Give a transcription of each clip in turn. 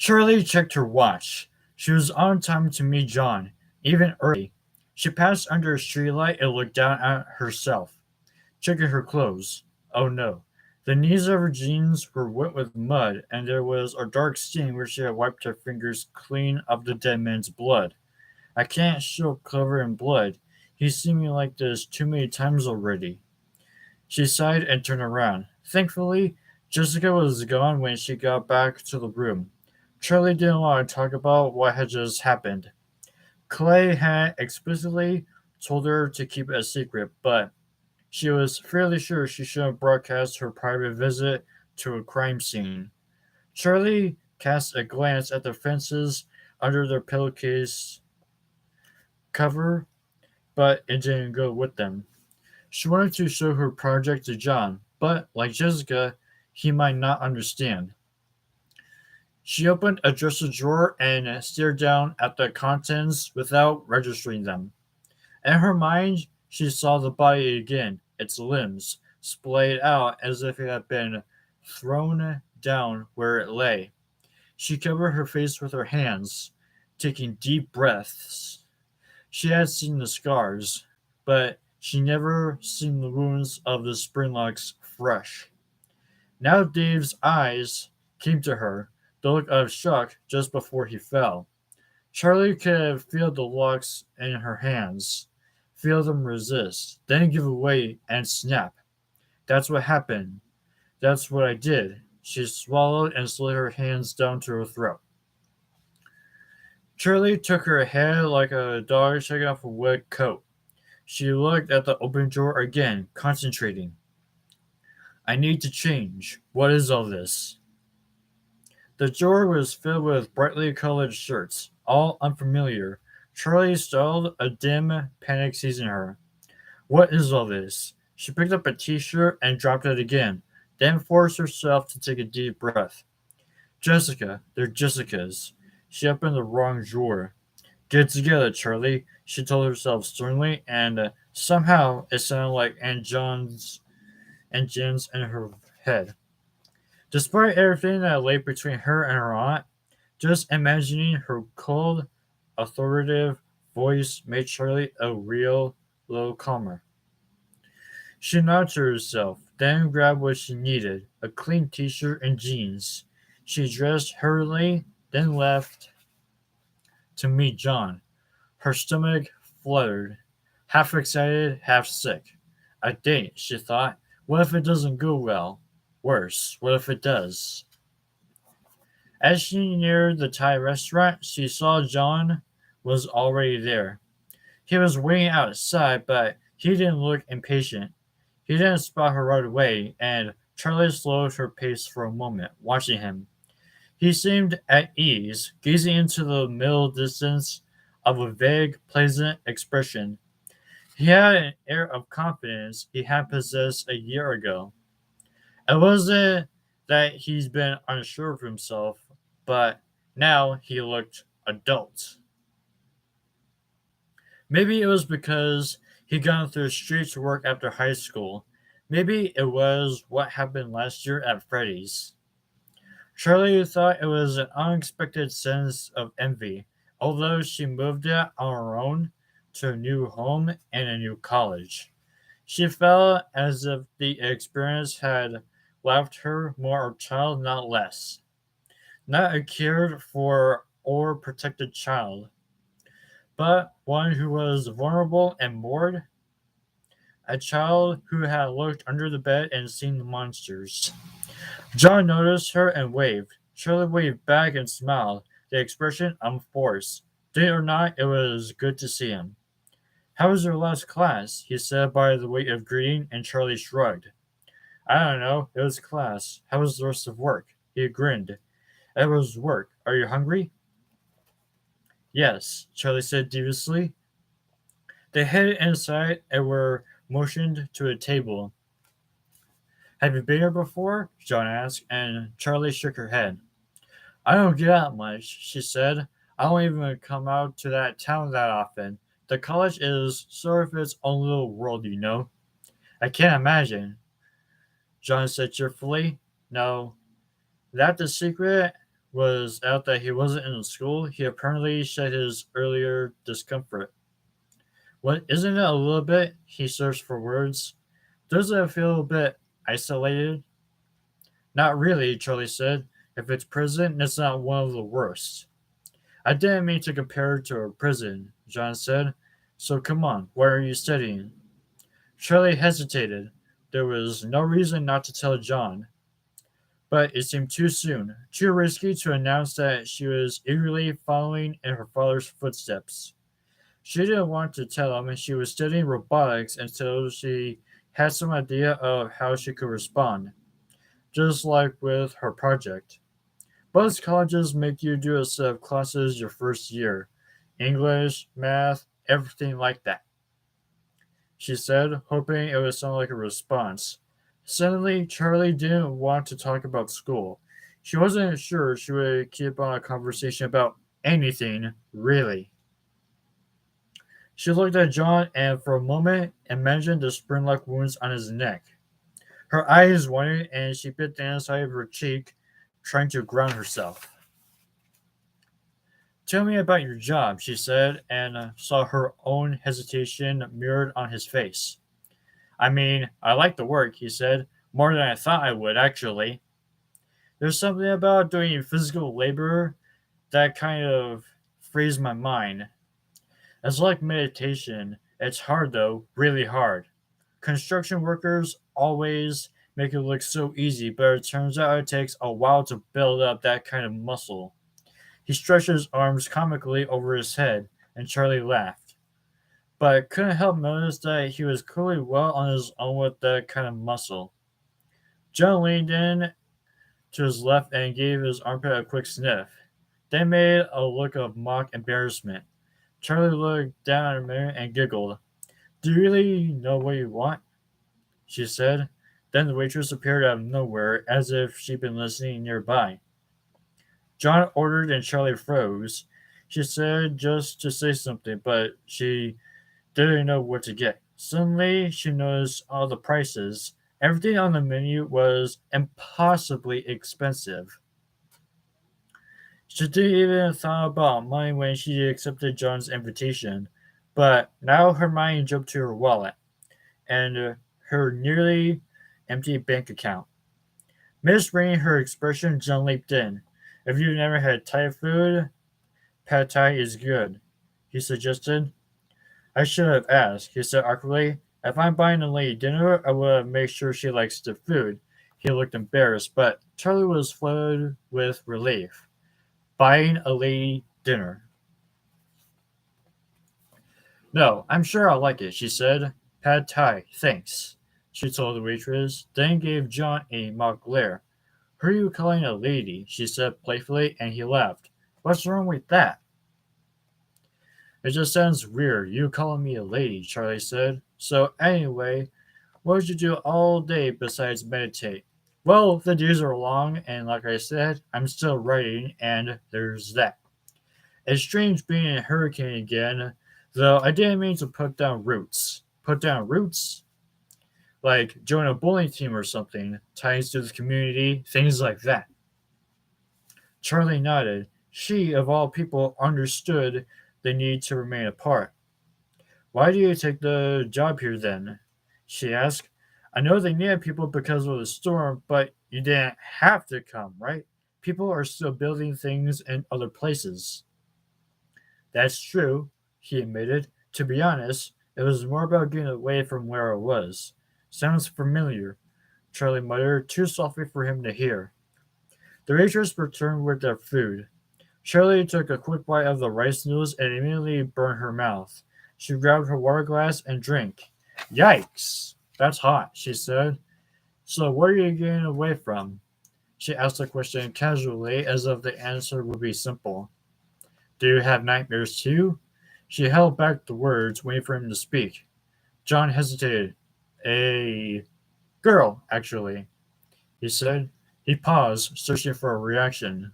Shirley checked her watch. She was on time to meet John, even early. She passed under a streetlight and looked down at herself, checking her clothes. Oh no. The knees of her jeans were wet with mud, and there was a dark stain where she had wiped her fingers clean of the dead man's blood. I can't show covered in blood. He's seen me like this too many times already. She sighed and turned around. Thankfully, Jessica was gone when she got back to the room. Charlie didn't want to talk about what had just happened. Clay had explicitly told her to keep it a secret, but she was fairly sure she shouldn't broadcast her private visit to a crime scene. Charlie cast a glance at the fences under their pillowcase cover, but it didn't go with them. She wanted to show her project to John, but, like Jessica, he might not understand. She opened a dresser drawer and stared down at the contents without registering them. In her mind, she saw the body again, its limbs splayed out as if it had been thrown down where it lay. She covered her face with her hands, taking deep breaths. She had seen the scars, but she never seen the wounds of the Springlocks fresh. Now Dave's eyes came to her, the look of shock just before he fell. Charlie could feel the locks in her hands, feel them resist, then give away and snap. That's what happened. That's what I did. She swallowed and slid her hands down to her throat. Charlie took her head like a dog shaking off a wet coat. She looked at the open drawer again, concentrating. I need to change. What is all this? The drawer was filled with brightly colored shirts, all unfamiliar. Charlie stalled, a dim panic seizing her. What is all this? She picked up a t-shirt and dropped it again, then forced herself to take a deep breath. Jessica, they're Jessica's. She opened the wrong drawer. Get it together, Charlie, she told herself sternly, and somehow it sounded like Aunt Jen's in her head. Despite everything that lay between her and her aunt, just imagining her cold, authoritative voice made Charlie a real little calmer. She nodded to herself, then grabbed what she needed, a clean t-shirt and jeans. She dressed hurriedly, then left to meet John. Her stomach fluttered, half excited, half sick. A date, she thought. What if it doesn't go well? Worse, what if it does? As she neared the Thai restaurant, she saw John was already there. He was waiting outside, but he didn't look impatient. He didn't spot her right away, and Charlie slowed her pace for a moment, watching him. He seemed at ease, gazing into the middle distance of a vague, pleasant expression. He had an air of confidence he had possessed a year ago. It wasn't that he's been unsure of himself, but now he looked adult. Maybe it was because he'd gone through street work after high school. Maybe it was what happened last year at Freddy's. Charlie thought it was an unexpected sense of envy, although she moved it on her own to a new home and a new college. She felt as if the experience had left her more a child, not less. Not a cared for or protected child, but one who was vulnerable and bored. A child who had looked under the bed and seen the monsters. John noticed her and waved. Shirley waved back and smiled, the expression unforced. Did or not, it was good to see him. How was your last class? He said by the way of greeting, and Charlie shrugged. I don't know. It was class. How was the rest of work? He grinned. It was work. Are you hungry? Yes, Charlie said deviously. They headed inside and were motioned to a table. Have you been here before? John asked, and Charlie shook her head. I don't get out much, she said. I don't even come out to that town that often. The college is sort of its own little world, you know. I can't imagine, John said cheerfully. No, that's the secret was out that he wasn't in the school, he apparently shed his earlier discomfort. What isn't it a little bit? He searched for words. Doesn't it feel a bit isolated? Not really, Charlie said. If it's prison, it's not one of the worst. I didn't mean to compare it to a prison, John said. So come on, what are you studying? Charlie hesitated. There was no reason not to tell John, but it seemed too soon, too risky to announce that she was eagerly following in her father's footsteps. She didn't want to tell him she was studying robotics until she had some idea of how she could respond, just like with her project. Most colleges make you do a set of classes your first year English, math, everything like that, she said, hoping it would sound like a response. Suddenly, Charlie didn't want to talk about school. She wasn't sure she would keep on a conversation about anything, really. She looked at John and for a moment imagined the spring like wounds on his neck. Her eyes widened and she bit the inside of her cheek, trying to ground herself. Tell me about your job, she said, and saw her own hesitation mirrored on his face. I mean, I like the work, he said, more than I thought I would, actually. There's something about doing physical labor that kind of frees my mind. It's like meditation. It's hard, though, really hard. Construction workers always make it look so easy, but it turns out it takes a while to build up that kind of muscle. He stretched his arms comically over his head, and Charlie laughed, but couldn't help notice that he was clearly well on his own with that kind of muscle. John leaned in to his left and gave his armpit a quick sniff. They made a look of mock embarrassment. Charlie looked down at a minute and giggled. Do you really know what you want? She said. Then the waitress appeared out of nowhere, as if she'd been listening nearby. John ordered and Charlie froze. She said just to say something, but she didn't know what to get. Suddenly, she noticed all the prices. Everything on the menu was impossibly expensive. She didn't even thought about money when she accepted John's invitation, but now her mind jumped to her wallet and her nearly empty bank account. Misreading her expression, John leaped in. If you've never had Thai food, pad Thai is good, he suggested. I should have asked, he said awkwardly. If I'm buying a lady dinner, I will make sure she likes the food. He looked embarrassed, but Charlie was flooded with relief. Buying a lady dinner. No, I'm sure I'll like it, she said. Pad Thai, thanks, she told the waitress, then gave John a mock glare. Who are you calling a lady? She said playfully, and he laughed. What's wrong with that? It just sounds weird, you calling me a lady, Charlie said. So anyway, what did you do all day besides meditate? Well, the days are long, and like I said, I'm still writing, and there's that. It's strange being in a hurricane again, though I didn't mean to put down roots. Put down roots? Like join a bowling team or something, ties to the community, things like that. Charlie nodded. She, of all people, understood the need to remain apart. Why do you take the job here then? She asked. I know they needed people because of the storm, but you didn't have to come, right? People are still building things in other places. That's true, he admitted. To be honest, it was more about getting away from where I was. Sounds familiar, Charlie muttered, too softly for him to hear. The waitress returned with their food. Charlie took a quick bite of the rice noodles and immediately burned her mouth. She grabbed her water glass and drank. Yikes! That's hot, she said. So what are you getting away from? She asked the question casually, as if the answer would be simple. Do you have nightmares too? She held back the words, waiting for him to speak. John hesitated. A girl, actually, he said. He paused, searching for a reaction.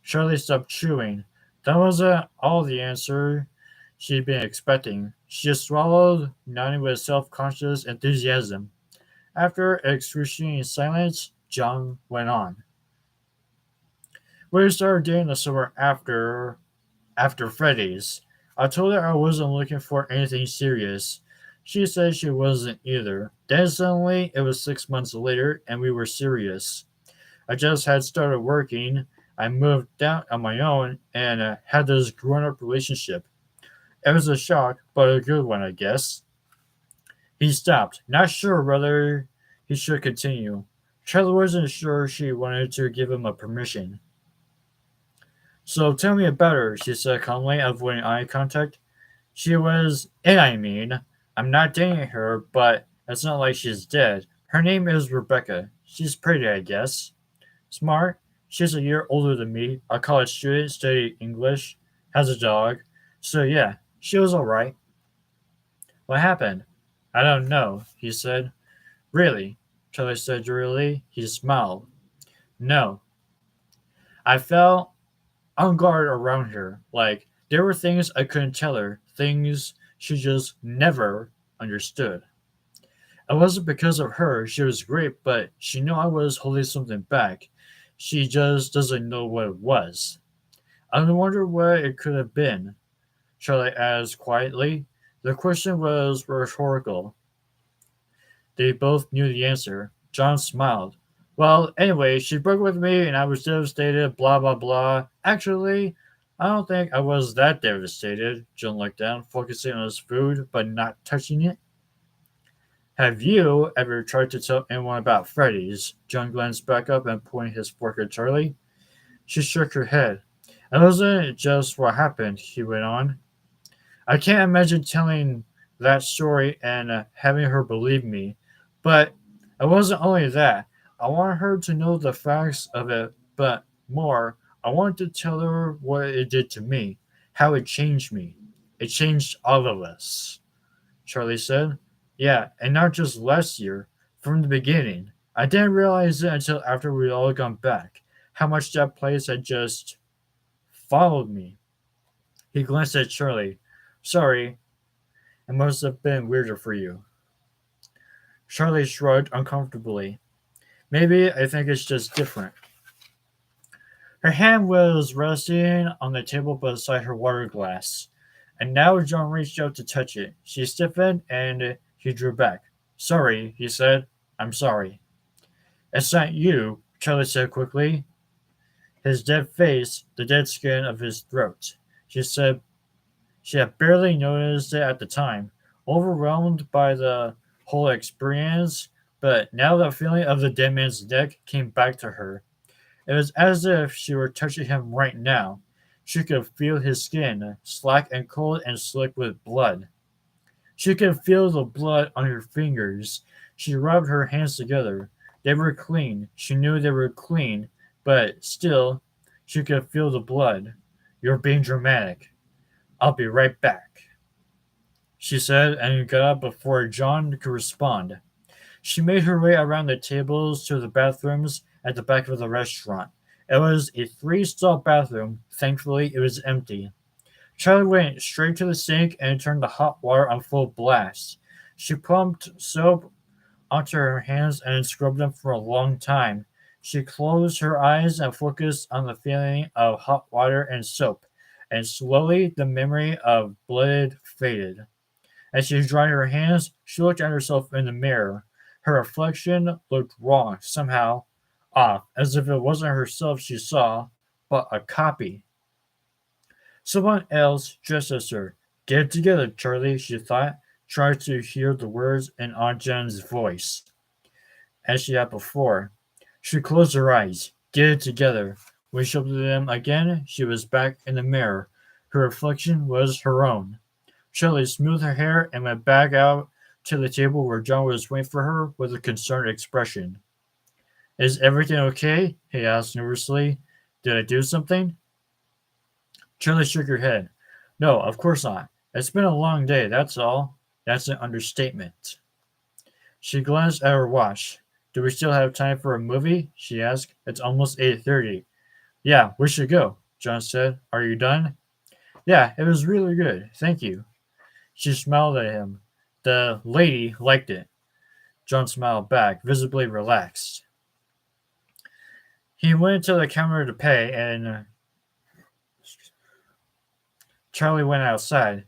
Charlie stopped chewing. That wasn't all the answer she'd been expecting. She just swallowed, nodding with self-conscious enthusiasm. After excruciating silence, John went on. We started dating the summer after Freddy's. I told her I wasn't looking for anything serious. She said she wasn't either. Then suddenly, it was 6 months later, and we were serious. I just had started working. I moved down on my own and had this grown up relationship. It was a shock, but a good one, I guess. He stopped, not sure whether he should continue. Charlie wasn't sure she wanted to give him a permission. So tell me about her, she said calmly, avoiding eye contact. She was, and I mean, I'm not dating her, but it's not like she's dead. Her name is Rebecca. She's pretty, I guess. Smart. She's a year older than me, a college student, studied English, has a dog. So yeah, she was alright. What happened? I don't know, he said. Really? Charlie said drearily. He smiled. No. I felt on guard around her. Like, there were things I couldn't tell her, things she just never understood. It wasn't because of her, she was great, but she knew I was holding something back. She just doesn't know what it was. I wonder what it could have been, Charlie asked quietly. The question was rhetorical. They both knew the answer. John smiled. Well, anyway, she broke with me and I was devastated, blah, blah, blah. Actually, I don't think I was that devastated. John looked down, focusing on his food but not touching it. Have you ever tried to tell anyone about Freddy's? John glanced back up and pointed his fork at Charlie. She shook her head. It wasn't just what happened, he went on. I can't imagine telling that story and having her believe me. But it wasn't only that. I wanted her to know the facts of it, but more, I wanted to tell her what it did to me, how it changed me. It changed all of us, Charlie said. Yeah, and not just last year, from the beginning. I didn't realize it until after we'd all gone back, how much that place had just followed me. He glanced at Charlie. Sorry, it must have been weirder for you. Charlie shrugged uncomfortably. Maybe I think it's just different. Her hand was resting on the table beside her water glass, and now John reached out to touch it. She stiffened and he drew back. Sorry, he said. I'm sorry. It's not you, Charlie said quickly. His dead face, the dead skin of his throat. She said she had barely noticed it at the time, overwhelmed by the whole experience, but now the feeling of the dead man's neck came back to her. It was as if she were touching him right now. She could feel his skin, slack and cold and slick with blood. She could feel the blood on her fingers. She rubbed her hands together. They were clean. She knew they were clean, but still, she could feel the blood. You're being dramatic. I'll be right back, she said, and got up before John could respond. She made her way around the tables to the bathrooms at the back of the restaurant. It was a three-stall bathroom. Thankfully, it was empty. Charlie went straight to the sink and turned the hot water on full blast. She pumped soap onto her hands and scrubbed them for a long time. She closed her eyes and focused on the feeling of hot water and soap, and slowly the memory of blood faded. As she dried her hands, she looked at herself in the mirror. Her reflection looked wrong, somehow off, as if it wasn't herself she saw, but a copy. Someone else dressed as her. Get it together, Charlie, she thought, trying to hear the words in Aunt Jen's voice, as she had before. She closed her eyes. Get it together. When she opened them again, she was back in the mirror. Her reflection was her own. Charlie smoothed her hair and went back out to the table where John was waiting for her with a concerned expression. Is everything okay? He asked nervously. Did I do something? Charlie shook her head. No, of course not. It's been a long day, that's all. That's an understatement. She glanced at her watch. Do we still have time for a movie? She asked. It's almost 8:30. Yeah, we should go, John said. Are you done? Yeah, it was really good. Thank you. She smiled at him. The lady liked it. John smiled back, visibly relaxed. He went to the counter to pay, and Charlie went outside,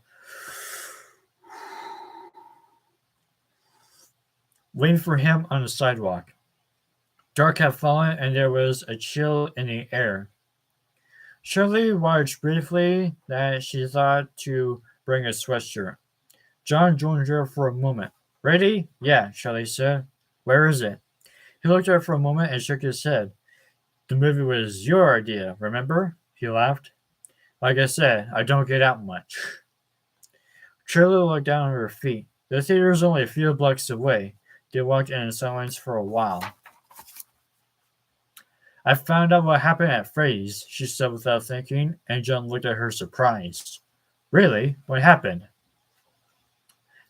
waiting for him on the sidewalk. Dark had fallen, and there was a chill in the air. Charlie watched briefly that she thought to bring a sweatshirt. John joined her for a moment. Ready? Yeah, Charlie said. Where is it? He looked at her for a moment and shook his head. The movie was your idea, remember? He laughed. Like I said, I don't get out much. Charlie looked down at her feet. The theater was only a few blocks away. They walked in silence for a while. I found out what happened at Freddy's, she said without thinking, and John looked at her surprised. Really? What happened?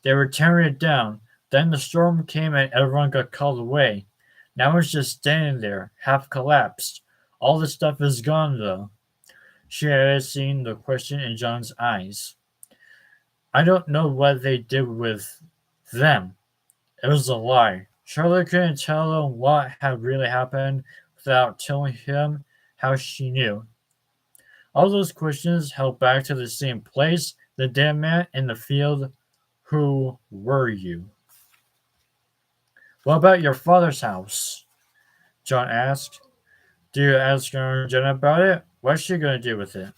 They were tearing it down. Then the storm came and everyone got called away. Now it's just standing there, half collapsed. All the stuff is gone, though. She had seen the question in John's eyes. I don't know what they did with them. It was a lie. Charlotte couldn't tell him what had really happened without telling him how she knew. All those questions held back to the same place, the dead man in the field. Who were you? What about your father's house? John asked. Do you ask Aunt Jenna about it? What's she going to do with it?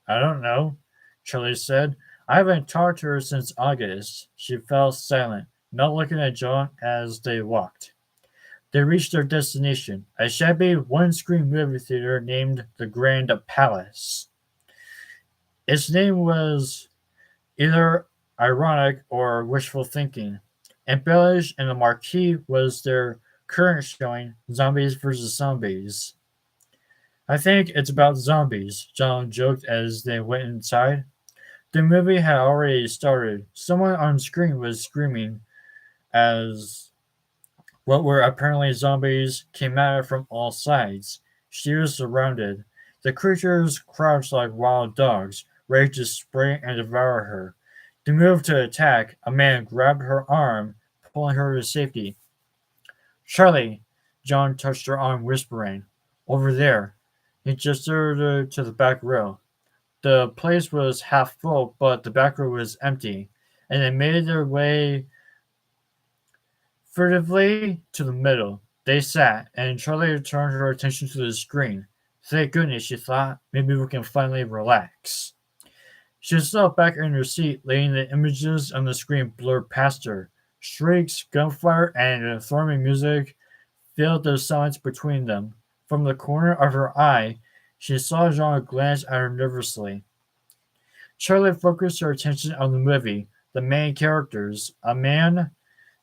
I don't know, Charlie said. I haven't talked to her since August. She fell silent, not looking at John as they walked. They reached their destination, a shabby one-screen movie theater named the Grand Palace. Its name was either ironic or wishful thinking. Embellished in the marquee was their current showing, Zombies vs. Zombies. I think it's about zombies, John joked as they went inside. The movie had already started. Someone on screen was screaming as what were apparently zombies came at her from all sides. She was surrounded. The creatures crouched like wild dogs, ready to spring and devour her. To move to attack, a man grabbed her arm, pulling her to safety. Charlie! John touched her arm, whispering. Over there. He gestured her to the back row. The place was half full, but the back row was empty, and they made their way furtively to the middle. They sat, and Charlie turned her attention to the screen. Thank goodness, she thought. Maybe we can finally relax. She sat back in her seat, letting the images on the screen blur past her. Shrieks, gunfire, and thrumming music filled the silence between them. From the corner of her eye, she saw Jean glance at her nervously. Charlie focused her attention on the movie, the main characters, a man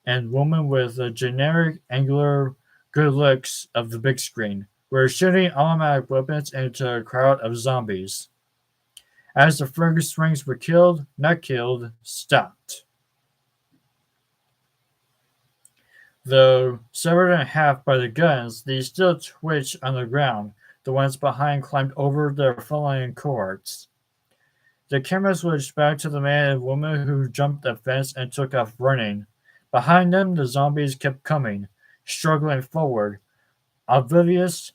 and woman with the generic, angular, good looks of the big screen, were shooting automatic weapons into a crowd of zombies. As the first rings were killed, not killed, stopped. Though severed in half by the guns, they still twitched on the ground. The ones behind climbed over their fallen cohorts. The camera switched back to the man and woman who jumped the fence and took off running. Behind them, the zombies kept coming, struggling forward. Oblivious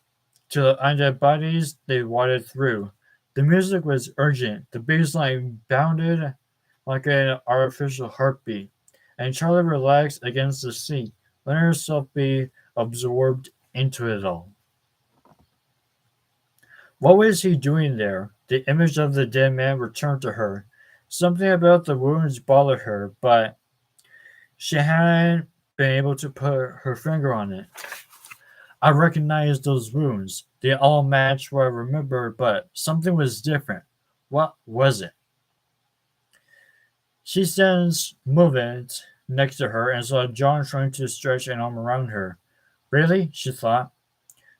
to the undead bodies they waded through. The music was urgent. The bass line bounded like an artificial heartbeat, and Charlie relaxed against the seat, letting herself be absorbed into it all. What was he doing there? The image of the dead man returned to her. Something about the wounds bothered her, but she hadn't been able to put her finger on it. I recognized those wounds. They all matched what I remembered, but something was different. What was it? She sensed movement next to her and saw John trying to stretch an arm around her. Really? She thought.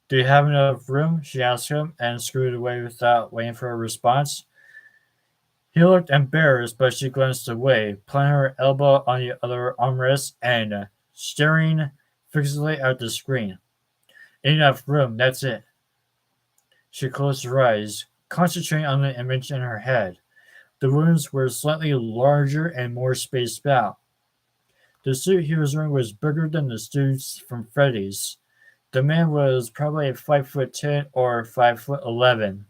Do you have enough room? She asked him and scurried away without waiting for a response. He looked embarrassed, but she glanced away, planting her elbow on the other armrest and staring fixedly at the screen. Enough room, that's it. She closed her eyes, concentrating on the image in her head. The wounds were slightly larger and more spaced out. The suit he was wearing was bigger than the suits from Freddy's. The man was probably 5'10" or 5'11",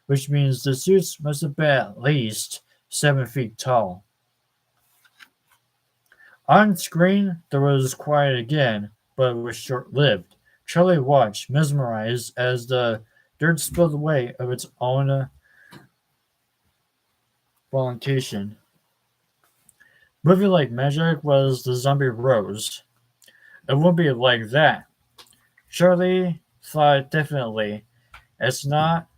which means the suits must have been at least 7 feet tall. On screen, there was quiet again, but it was short lived. Charlie watched, mesmerized, as the dirt spilled away of its own voluntation. Moving like magic was the zombie rose. It won't be like that. Charlie thought definitely. It's not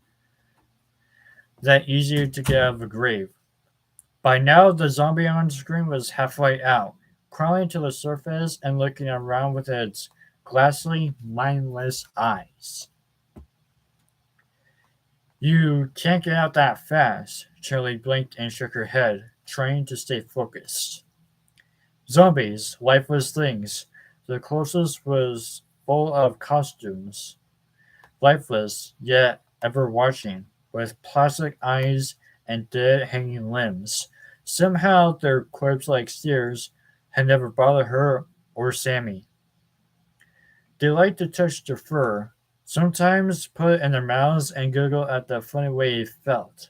that easy to get out of a grave. By now, the zombie on screen was halfway out, crawling to the surface and looking around with its glassy, mindless eyes. You can't get out that fast. Charlie blinked and shook her head, trying to stay focused. Zombies, lifeless things. The closest was full of costumes. Lifeless, yet ever watching, with plastic eyes and dead hanging limbs. Somehow their corpse-like stares had never bothered her or Sammy. They liked to touch their fur, sometimes put it in their mouths and giggle at the funny way it felt.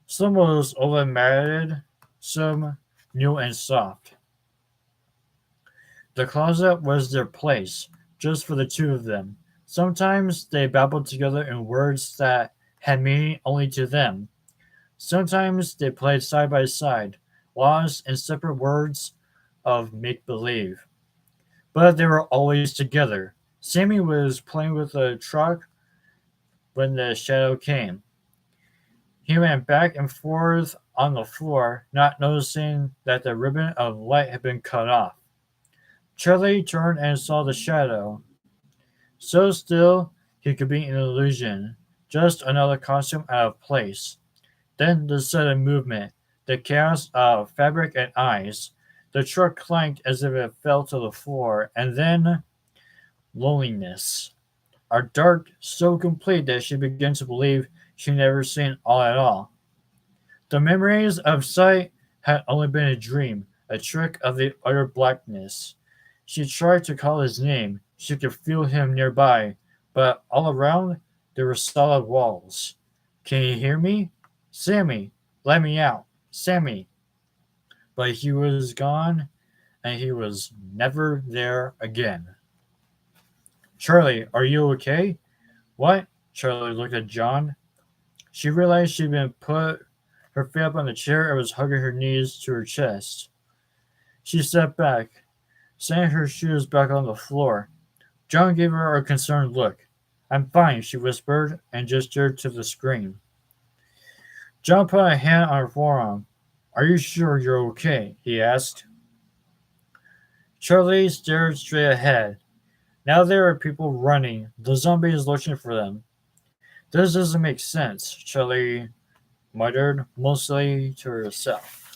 Some was over matted, some new and soft. The closet was their place, just for the two of them. Sometimes they babbled together in words that had meaning only to them. Sometimes they played side by side, lost in separate words of make believe. But they were always together. Sammy was playing with a truck when the shadow came. He ran back and forth on the floor, not noticing that the ribbon of light had been cut off. Charlie turned and saw the shadow. So still, he could be an illusion, just another costume out of place. Then the sudden movement, the chaos of fabric and eyes. The truck clanked as if it fell to the floor, and then loneliness. A dark so complete that she began to believe she'd never seen all at all. The memories of sight had only been a dream, a trick of the utter blackness. She tried to call his name. She could feel him nearby, but all around there were solid walls. Can you hear me? Sammy, let me out. Sammy. But he was gone, and he was never there again. Charlie, are you okay? What? Charlie looked at John. She realized she'd been put her feet up on the chair and was hugging her knees to her chest. She stepped back, setting her shoes back on the floor. John gave her a concerned look. I'm fine, she whispered, and gestured to the screen. John put a hand on her forearm. Are you sure you're okay? He asked. Charlie stared straight ahead. Now there are people running. The zombie is looking for them. This doesn't make sense, Charlie muttered, mostly to herself.